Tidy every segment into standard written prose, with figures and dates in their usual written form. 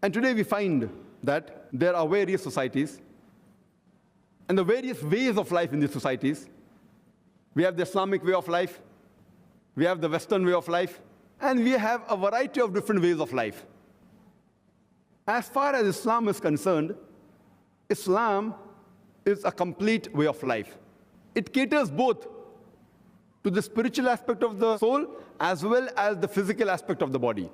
And today we find that there are various societies and the various ways of life in these societies. We have the Islamic way of life, we have the Western way of life, and we have a variety of different ways of life. As far as Islam is concerned, Islam is a complete way of life. It caters both to the spiritual aspect of the soul as well as the physical aspect of the body.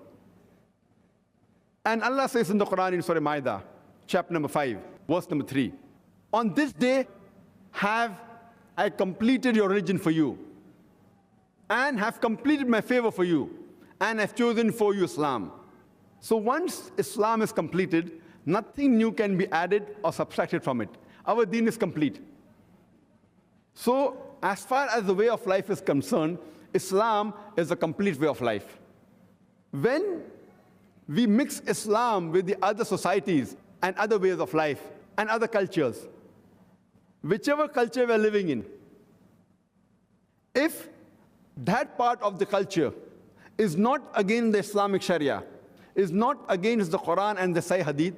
And Allah says in the Quran in Surah Ma'idah, chapter number 5, verse number 3, on this day have I completed your religion for you, and have completed my favor for you, and have chosen for you Islam. So once Islam is completed, nothing new can be added or subtracted from it. Our deen is complete. So as far as the way of life is concerned, Islam is a complete way of life. When we mix Islam with the other societies and other ways of life and other cultures, whichever culture we are living in, if that part of the culture is not against the Islamic Sharia, is not against the Quran and the Sahih Hadith,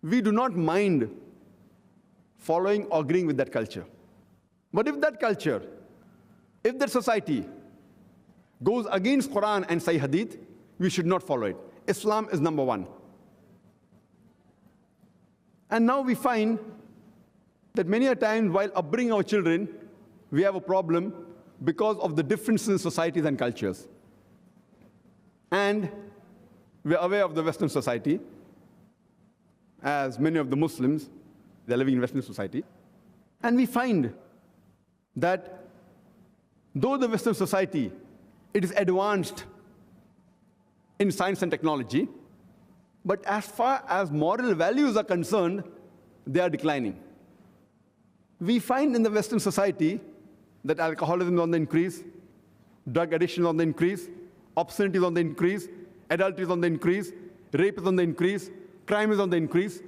we do not mind following or agreeing with that culture. But if that culture, if that society goes against Quran and Sahih Hadith, we should not follow it. Islam is number one. And now we find that many a times while upbringing our children, we have a problem because of the differences in societies and cultures. And we are aware of the Western society, as many of the Muslims, they are living in Western society. And we find that though the Western society, it is advanced in science and technology, but as far as moral values are concerned, they are declining. We find in the Western society that alcoholism is on the increase, drug addiction is on the increase, obscenity is on the increase, adultery is on the increase, rape is on the increase, crime is on the increase.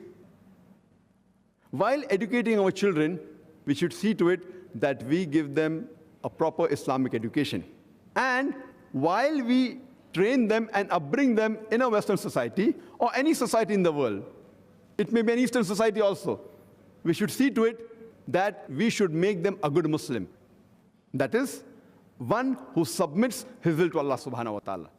While educating our children, we should see to it that we give them a proper Islamic education. And while we train them and upbring them in a Western society or any society in the world, it may be an Eastern society also, we should see to it that we should make them a good Muslim. That is, one who submits his will to Allah subhanahu wa ta'ala.